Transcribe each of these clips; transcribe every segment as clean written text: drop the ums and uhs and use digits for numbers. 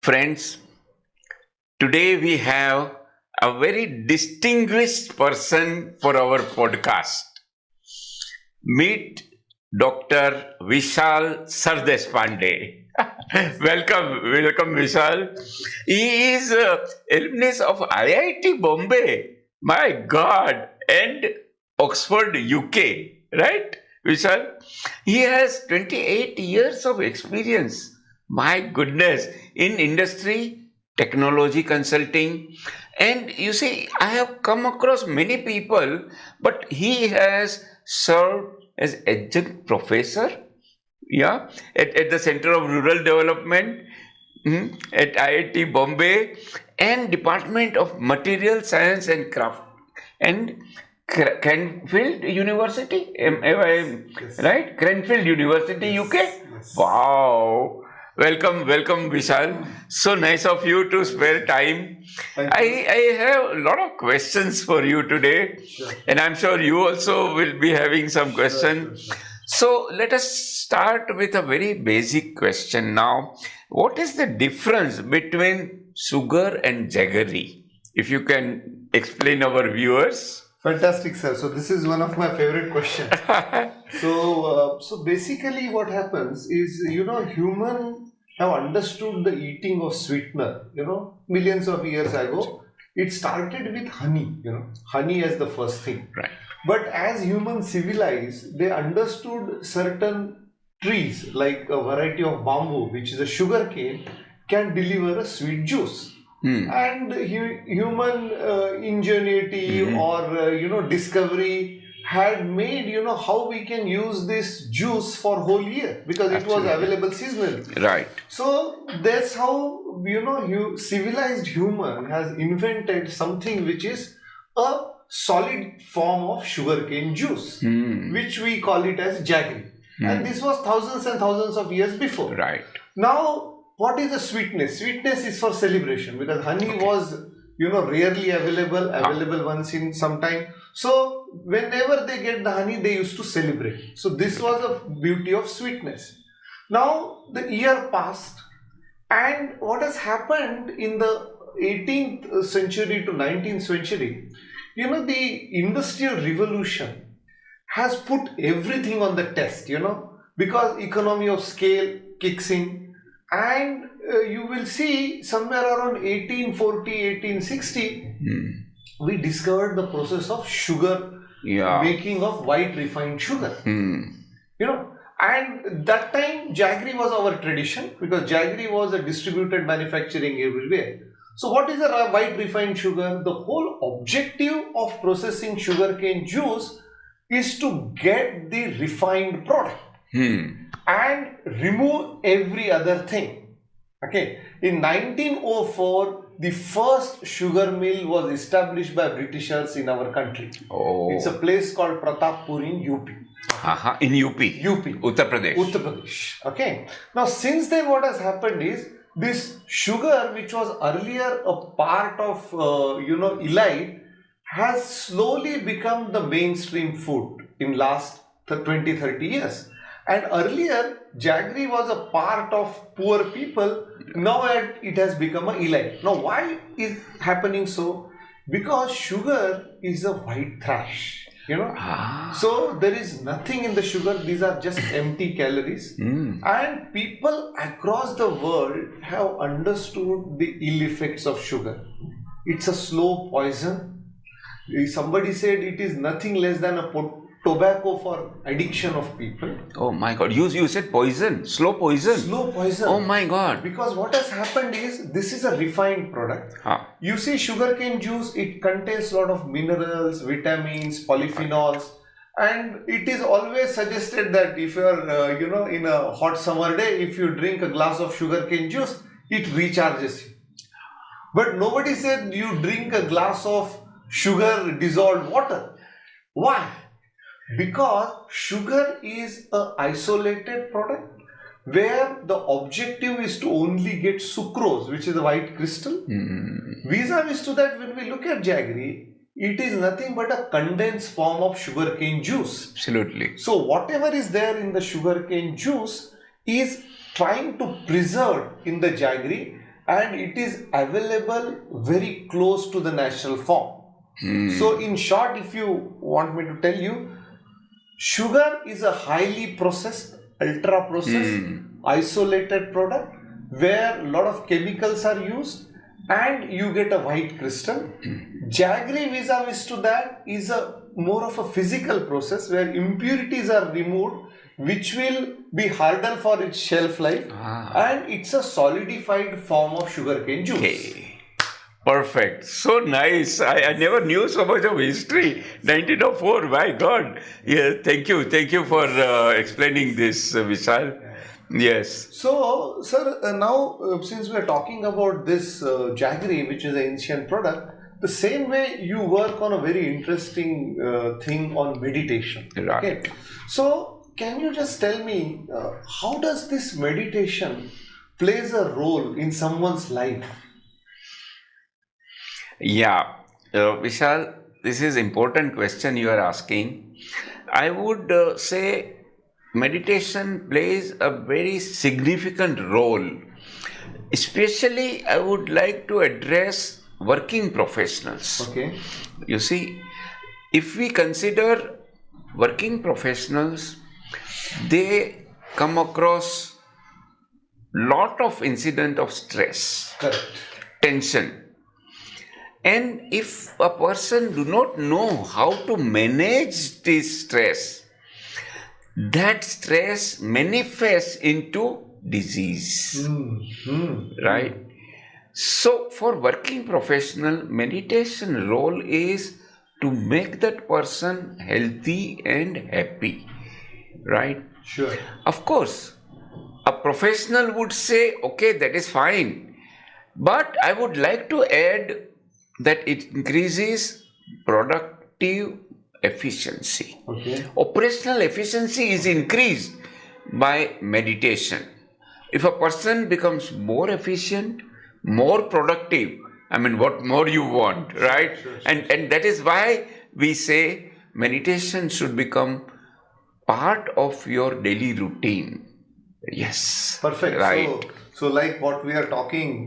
Friends, today we have a very distinguished person for our podcast. Meet Dr. Vishal Sardeshpande. welcome, Vishal. He is alumnus of IIT Bombay. My God, and Oxford, UK, right, Vishal? He has 28 years of experience. My goodness, in industry, technology consulting, and you see, I have come across many people, but he has served as adjunct professor, yeah, at the Center of Rural Development, at IIT Bombay, and Department of Material Science and Craft, and Cranfield University, am I Yes. right? Cranfield University, Yes. UK. Yes. Wow. Welcome, Vishal. So nice of you to spare time. Thank I, you. I have a lot of questions for you today, Sure. and I'm sure you also will be having some Sure, questions. sure, sure. So let us start with a very basic question now. What is the difference between sugar and jaggery? If you can explain our viewers. Fantastic, sir. So this is one of my favorite questions. So basically, what happens is, human have understood the eating of sweetener. Millions of years ago, it started with honey. Honey as the first thing. Right. But as humans civilized, they understood certain trees, like a variety of bamboo, which is a sugar cane, can deliver a sweet juice. And human ingenuity or discovery had made how we can use this juice for whole year, because it was Absolutely. available seasonally. Right. So that's how civilized human has invented something which is a solid form of sugarcane juice, which we call it as jaggery. And this was thousands and thousands of years before. Right. Now, what is the sweetness? Sweetness is for celebration, because honey was, rarely available once in some time. So, whenever they get the honey, they used to celebrate. So, this was the beauty of sweetness. Now, the year passed, and what has happened in the 18th century to 19th century, the industrial revolution has put everything on the test, because economy of scale kicks in, and you will see somewhere around 1840, 1860, we discovered the process of sugar, Yeah. making of white refined sugar. And that time jaggery was our tradition, because jaggery was a distributed manufacturing everywhere. So what is a white refined sugar? The whole objective of processing sugarcane juice is to get the refined product and remove every other thing. Okay, in 1904, the first sugar mill was established by Britishers in our country. Oh. It's a place called Pratappur in UP. In UP. UP. Uttar Pradesh. Uttar Pradesh. Okay. Now, since then, what has happened is, this sugar, which was earlier a part of, elite, has slowly become the mainstream food in last 20, 30 years. And earlier, jaggery was a part of poor people. Now it has become a elite. Now, why is happening so? Because sugar is a white trash. So there is nothing in the sugar. These are just empty calories. And people across the world have understood the ill effects of sugar. It's a slow poison. Somebody said it is nothing less than a tobacco for addiction of people. Oh my God. You said poison. Slow poison. Slow poison. Oh my God. Because what has happened is, this is a refined product. You see, sugarcane juice, it contains a lot of minerals, vitamins, polyphenols, and it is always suggested that if you are, in a hot summer day, if you drink a glass of sugarcane juice, it recharges you. But nobody said you drink a glass of sugar dissolved water. Why? Because sugar is an isolated product, where the objective is to only get sucrose, which is a white crystal. Vis-a-vis to that, when we look at jaggery, it is nothing but a condensed form of sugarcane juice. Absolutely. So whatever is there in the sugarcane juice is trying to preserve in the jaggery, and it is available very close to the natural form. So, in short, if you want me to tell you, sugar is a highly processed, ultra processed, isolated product where a lot of chemicals are used and you get a white crystal. Jaggery vis-a-vis to that is a more of a physical process where impurities are removed, which will be harder for its shelf life, and it's a solidified form of sugarcane juice. Okay. Perfect. So nice. I never knew so much of history. 1904. My God. Yeah. Thank you. Thank you for explaining this, Vishal. Yes. So, sir, now since we are talking about this jaggery, which is an ancient product, the same way you work on a very interesting thing on meditation. Right. Okay. So, can you just tell me how does this meditation plays a role in someone's life? Yeah. Vishal, this is important question you are asking. I would say meditation plays a very significant role. Especially, I would like to address working professionals. Okay. You see, if we consider working professionals, they come across lot of incident of stress, Correct. tension. And if a person do not know how to manage this stress, that stress manifests into disease, right? So for working professional, meditation role is to make that person healthy and happy, right? Sure. Of course, a professional would say, okay, that is fine, but I would like to add that it increases productive efficiency. Okay. Operational efficiency is increased by meditation. If a person becomes more efficient, more productive, I mean, what more you want, right? Sure. And that is why we say meditation should become part of your daily routine. Yes. Perfect. Right. So like what we are talking,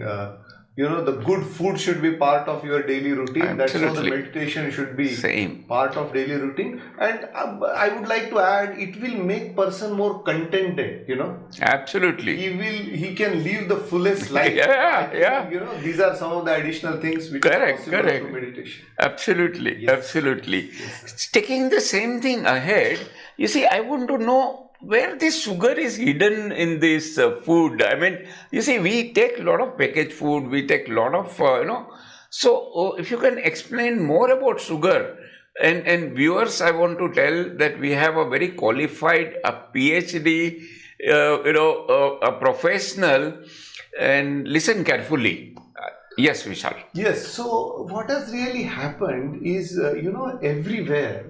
the good food should be part of your daily routine. That's how the Absolutely. meditation should be Same. part of daily routine. And I would like to add, it will make person more contented. Absolutely. He can live the fullest life. Yeah, I think, yeah. these are some of the additional things which Correct, are possible correct. through meditation. Absolutely, Yes. absolutely. Yes, Taking the same thing ahead, you see, I want to know where this sugar is hidden in this food. I mean, you see, we take a lot of packaged food, we take a lot of, So, if you can explain more about sugar, and viewers, I want to tell that we have a very qualified, a PhD, a professional, and listen carefully. Yes, Vishal. Yes, so what has really happened is, everywhere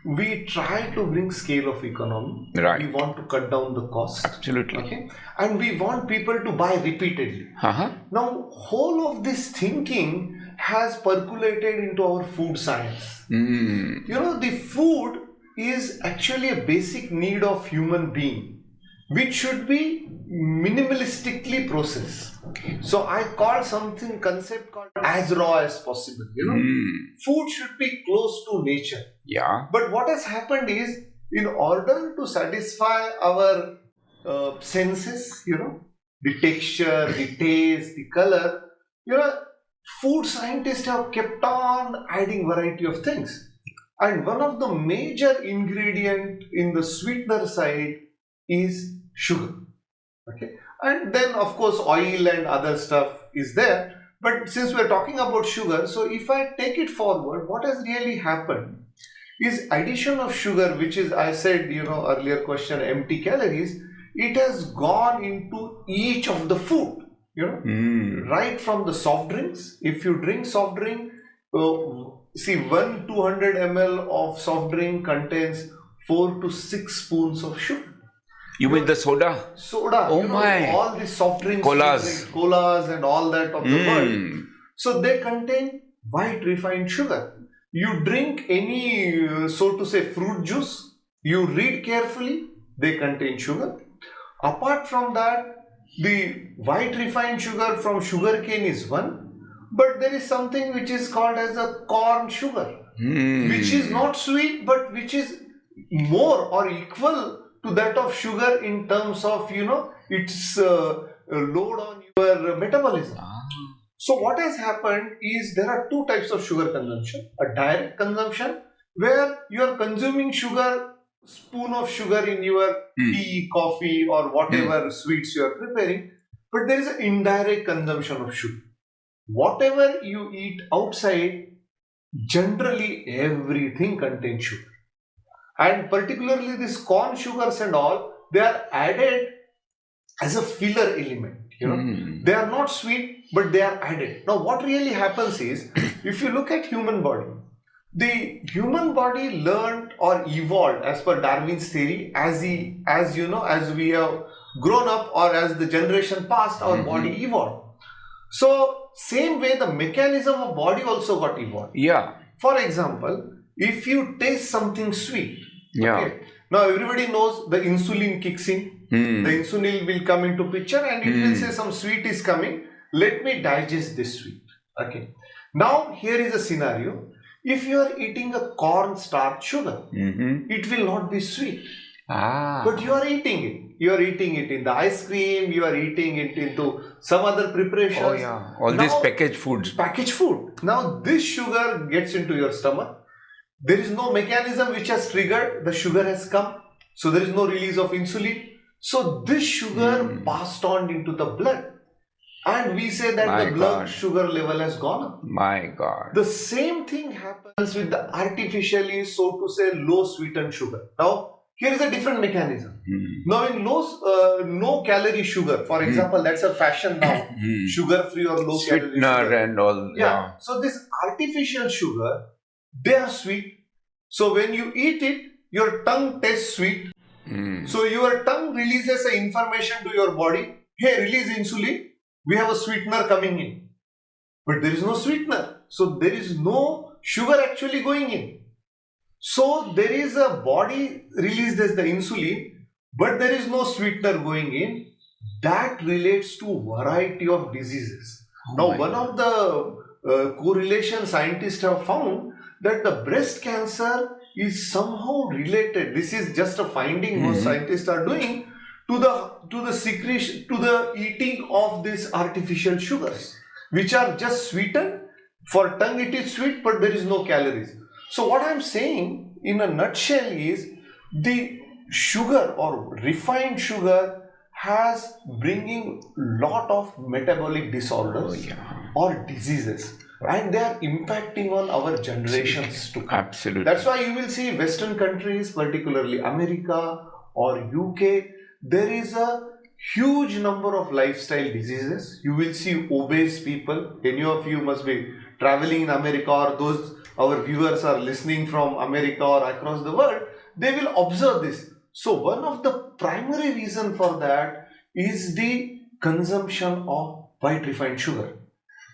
we try to bring scale of economy. Right. We want to cut down the cost. Absolutely. Okay. And we want people to buy repeatedly. Uh-huh. Now, whole of this thinking has percolated into our food science. The food is actually a basic need of human being, which should be minimalistically processed. So I call something concept called as raw as possible. Food should be close to nature. Yeah. But what has happened is, in order to satisfy our senses, the texture, the taste, the color, food scientists have kept on adding variety of things. And one of the major ingredient in the sweetener side is sugar. Okay. And then of course oil and other stuff is there. But since we're talking about sugar, so if I take it forward, what has really happened is addition of sugar, which is, I said, earlier question, empty calories, it has gone into each of the food, right from the soft drinks. If you drink soft drink, see, 200 ml of soft drink contains 4 to 6 spoons of sugar. You mean the soda? Soda. Oh my. All the soft drinks, Colas. colas and all that of the world. So they contain white refined sugar. You drink any, so to say, fruit juice, you read carefully, they contain sugar. Apart from that, the white refined sugar from sugarcane is one, but there is something which is called as a corn sugar, which is not sweet, but which is more or equal to that of sugar in terms of, its load on your metabolism. So what has happened is there are two types of sugar consumption. A direct consumption where you are consuming sugar, spoon of sugar in your tea, coffee or whatever sweets you are preparing. But there is an indirect consumption of sugar. Whatever you eat outside, generally everything contains sugar. And particularly these corn sugars and all, they are added as a filler element. They are not sweet, but they are added. Now, what really happens is, if you look at human body, the human body learned or evolved as per Darwin's theory as we have grown up or as the generation passed, our body evolved. So, same way the mechanism of body also got evolved. Yeah. For example, if you taste something sweet, Yeah. now everybody knows the insulin kicks in. The insulin will come into picture and it will say some sweet is coming. Let me digest this sweet. Okay. Now here is a scenario. If you are eating a cornstarch sugar, it will not be sweet. But you are eating it. You are eating it in the ice cream. You are eating it into some other preparations. Oh yeah. All these packaged foods. Packaged food. Now this sugar gets into your stomach. There is no mechanism which has triggered. The sugar has come. So there is no release of insulin. So this sugar passed on into the blood. And we say that the blood sugar level has gone up. My God. The same thing happens with the artificially, so to say, low sweetened sugar. Now, here is a different mechanism. Now, in no calorie sugar, for example, that's a fashion now, sugar free or low calorie Sweetener sugar. and all. Yeah. So this artificial sugar, they are sweet. So when you eat it, your tongue tastes sweet. So your tongue releases the information to your body. Hey, release insulin. We have a sweetener coming in. But there is no sweetener. So there is no sugar actually going in. So there is a body released as the insulin, but there is no sweetener going in. That relates to variety of diseases. Now, one of the correlation scientists have found that the breast cancer is somehow related. This is just a finding most scientists are doing to the secretion, to the eating of these artificial sugars, which are just sweetened. For tongue it is sweet, but there is no calories. So what I am saying in a nutshell is the sugar or refined sugar has bringing lot of metabolic disorders or diseases. And they are impacting on our generations to come. Absolutely. That's why you will see Western countries, particularly America or UK, there is a huge number of lifestyle diseases. You will see obese people. Any of you must be traveling in America, or those our viewers are listening from America or across the world, they will observe this. So one of the primary reason for that is the consumption of white refined sugar.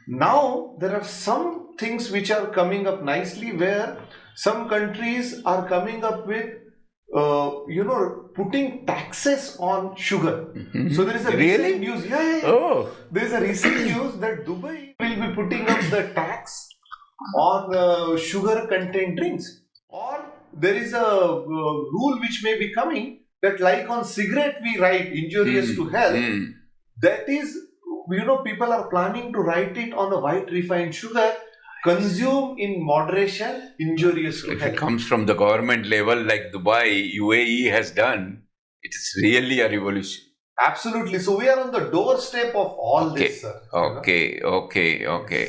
Now, there are some things which are coming up nicely where some countries are coming up with, putting taxes on sugar. So there is a recent news. Oh. There is a recent news that Dubai will be putting up the tax on sugar contained drinks. Or there is a rule which may be coming that like on cigarette we write injurious to health. That is, people are planning to write it on the white refined sugar, consume in moderation, injurious to If health. it comes from the government level like Dubai, UAE has done, it is really a revolution. Absolutely. So we are on the doorstep of all this, sir. Okay.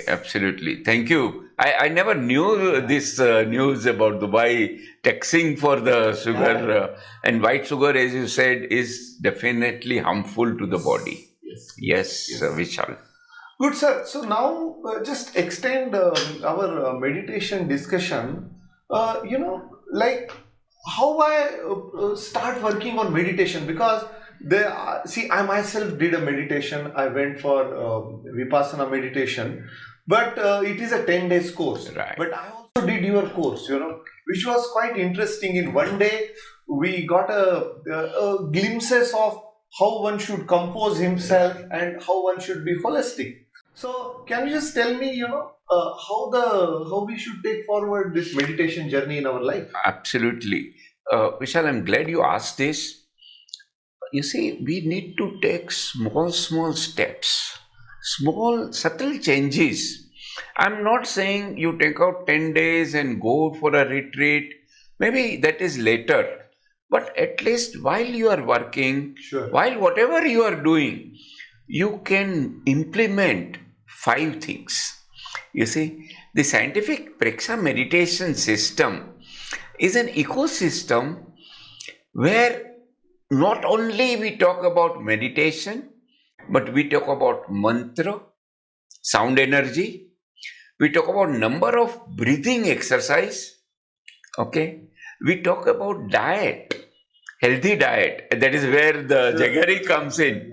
Absolutely. Thank you. I never knew this news about Dubai taxing for the sugar. And white sugar, as you said, is definitely harmful to the body. Yes, Vishal. Good, sir. So now just extend our meditation discussion. Like how I start working on meditation, because I myself did a meditation. I went for Vipassana meditation, but it is a 10 days course. Right. But I also did your course, which was quite interesting. In one day, we got a glimpses of how one should compose himself, and how one should be holistic. So, can you just tell me, how we should take forward this meditation journey in our life? Absolutely. Vishal, I'm glad you asked this. You see, we need to take small steps, small, subtle changes. I'm not saying you take out 10 days and go for a retreat. Maybe that is later. But at least while you are working, Sure. while whatever you are doing, you can implement five things. You see, the scientific Preksha meditation system is an ecosystem where not only we talk about meditation, but we talk about mantra, sound energy, we talk about number of breathing exercise, okay? We talk about diet, healthy diet. That is where the Sure. jaggery comes in.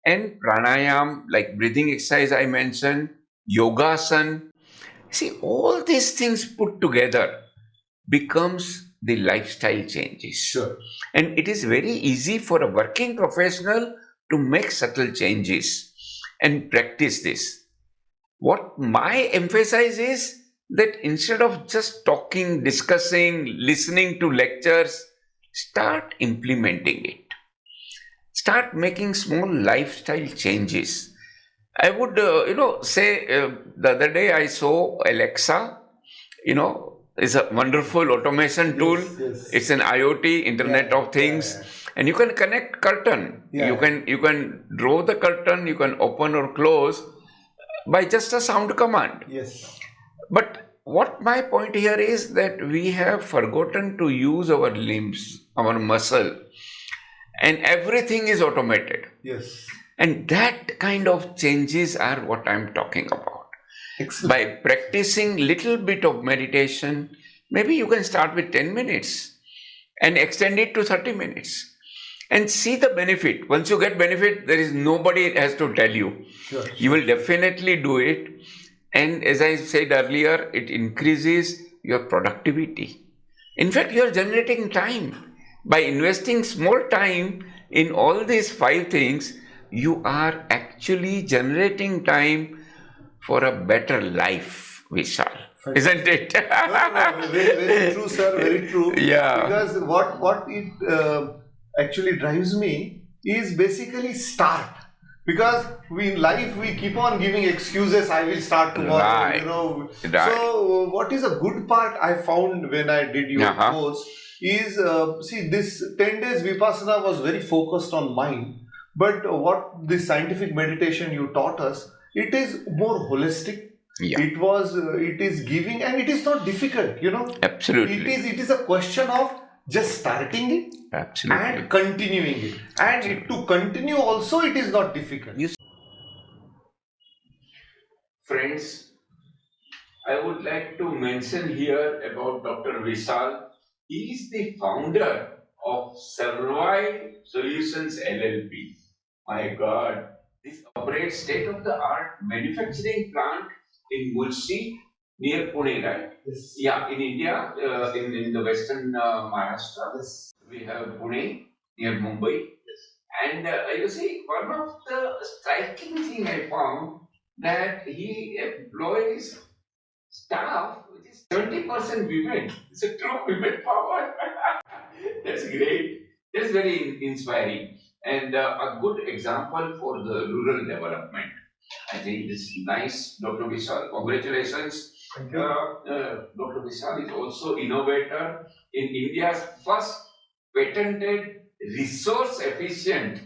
And pranayam, like breathing exercise I mentioned, yogasan. See, all these things put together becomes the lifestyle changes. Sure. And it is very easy for a working professional to make subtle changes and practice this. What my emphasis is that instead of just talking, discussing, listening to lectures, start implementing it. Start making small lifestyle changes. I would, say the other day I saw Alexa, is a wonderful automation tool. Yes. It's an IoT, Internet Yeah, of Things, yeah. and you can connect curtain. Yeah. You can draw the curtain, you can open or close by just a sound command. Yes. But what my point here is that we have forgotten to use our limbs, our muscle, and everything is automated. Yes. And that kind of changes are what I'm talking about. Excellent. By practicing little bit of meditation, maybe you can start with 10 minutes and extend it to 30 minutes and see the benefit. Once you get benefit, there is nobody has to tell you. Sure. You will definitely do it. And as I said earlier, it increases your productivity. In fact, you are generating time. By investing small time in all these five things, you are actually generating time for a better life, Vishal. Isn't it? No, very true, sir. Very true. Yeah. Because what it actually drives me is basically start. Because in life we keep on giving excuses. I will start tomorrow. Right. Right. So what is a good part I found when I did your Uh-huh. course is see, this 10 days vipassana was very focused on mind. But what the scientific meditation you taught us, it is more holistic. Yeah. It is giving, and it is not difficult. Absolutely. It is a question of just starting it Absolutely. and continuing it, and to continue also it is not difficult. Friends, I would like to mention here about Dr. Vishal. He is the founder of Survive Solutions LLP. My God, this operates state-of-the-art manufacturing plant in Mulshi near Pune, right? Yes. Yeah, in India, in the western Maharashtra, Yes. we have Pune near Mumbai. And you see, one of the striking thing I found that he employs staff which is 70% women. It's a true women power. That's great. That's very inspiring and a good example for the rural development. I think this is nice, Dr. Vishal. Congratulations. Thank you. Dr. Vishal is also innovator in India's first patented resource efficient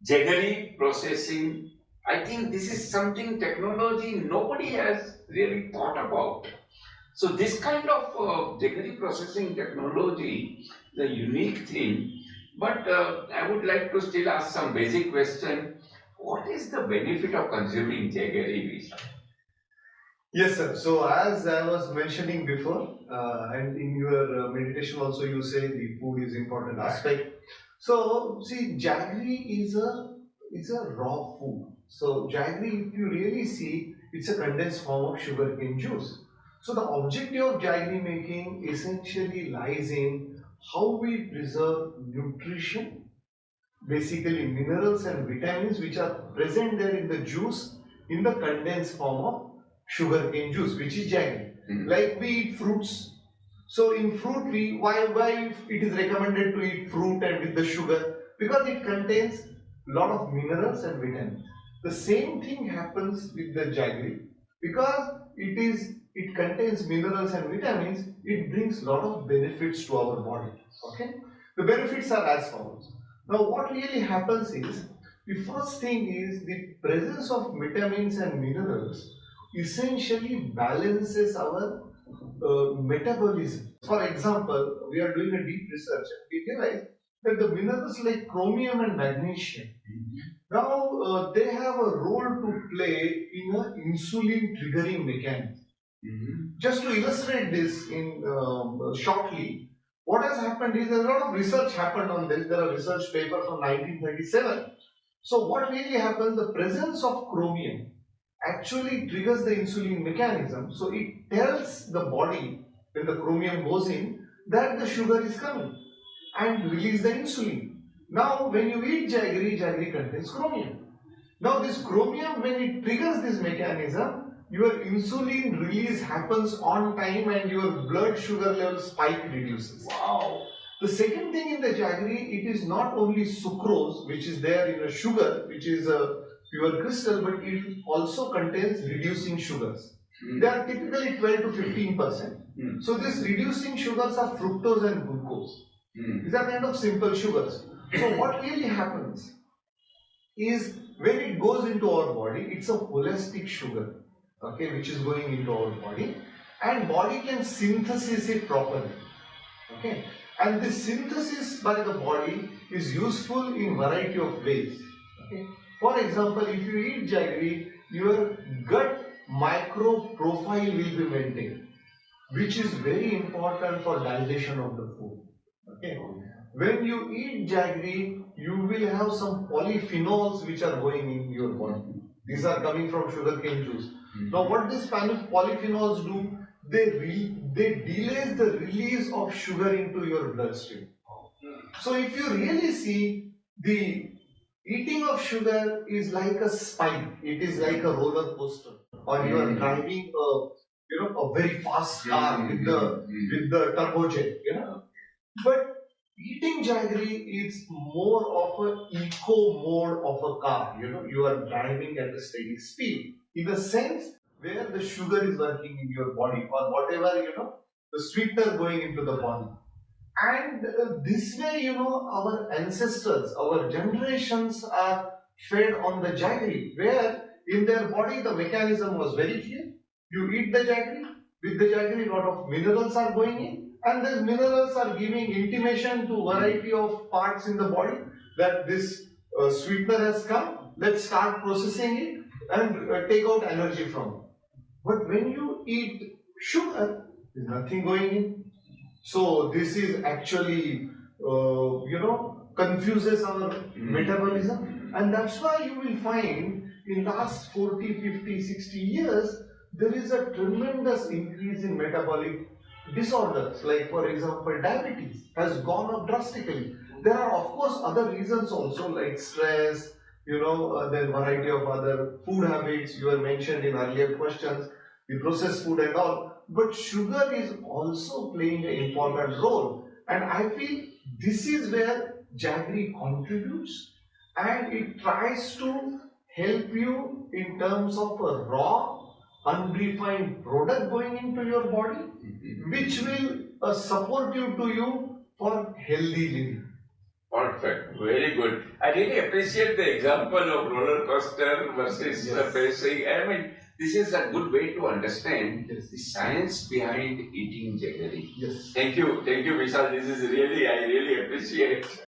jaggery processing. I think this is something technology nobody has really thought about. So this kind of jaggery processing technology is a unique thing. But I would like to still ask some basic question. What is the benefit of consuming jaggery, Vishal? Yes, sir. So as I was mentioning before, and in your meditation also you say the food is important aspect. So see, jaggery is a raw food. So jaggery, if you really see, it's a condensed form of sugarcane juice. So the objective of jaggery making essentially lies in how we preserve nutrition basically minerals and vitamins which are present there in the juice in the condensed form of sugarcane juice, which is jaggery. Like we eat fruits. So in fruit, why it is recommended to eat fruit and with the sugar? Because it contains a lot of minerals and vitamins. The same thing happens with the jaggery. Because it contains minerals and vitamins, it brings a lot of benefits to our body. Okay? The benefits are as follows. Now what really happens is, the first thing is the presence of vitamins and minerals essentially balances our metabolism. For example, we are doing a deep research and we realize that the minerals like chromium and magnesium, now they have a role to play in an insulin triggering mechanism. Just to illustrate this in shortly, what has happened is a lot of research happened on this. There are research papers from 1937. So what really happens, the presence of chromium actually triggers the insulin mechanism. So it tells the body when the chromium goes in that the sugar is coming and release the insulin. Now when you eat jaggery, jaggery contains chromium. Now this chromium, when it triggers this mechanism, your insulin release happens on time and your blood sugar level spike reduces. Wow. The second thing in the jaggery, it is not only sucrose which is there in a sugar which is a pure crystal, but it also contains reducing sugars. They are typically 12 to 15%. So these reducing sugars are fructose and glucose. These are kind of simple sugars. So what really happens is when it goes into our body, it's a holistic sugar, okay, which is going into our body, and body can synthesize it properly. Okay, and this synthesis by the body is useful in variety of ways. Okay. For example, if you eat jaggery, your gut micro profile will be maintained, which is very important for digestion of the food. Okay. When you eat jaggery, you will have some polyphenols which are going in your body. These are coming from sugarcane juice. Now, what these polyphenols do? They delays the release of sugar into your bloodstream. So if you really see, the eating of sugar is like a spike. It is like a roller coaster, or you are driving a very fast car with the turbojet. But eating jaggery is more of an eco mode of a car. You are driving at a steady speed in a sense where the sugar is working in your body, or whatever the sweetener going into the body. And this way, our ancestors, our generations are fed on the jaggery, where in their body the mechanism was very clear. You eat the jaggery, with the jaggery lot of minerals are going in, and these minerals are giving intimation to variety of parts in the body that this sweetener has come, let's start processing it and take out energy from it. But when you eat sugar, there's nothing going in. So this is actually, confuses our metabolism, and that's why you will find in last 40, 50, 60 years, there is a tremendous increase in metabolic disorders. Like for example, diabetes has gone up drastically. There are of course other reasons also, like stress, then variety of other food habits you were mentioned in earlier questions, the processed food and all. But sugar is also playing an important role, and I feel this is where jaggery contributes, and it tries to help you in terms of a raw, unrefined product going into your body, which will support you for healthy living. Perfect, very good. I really appreciate the example of roller coaster versus pacing. I mean, this is a good way to understand the science behind eating jaggery. Yes. Thank you, Vishal. This is really, I really appreciate.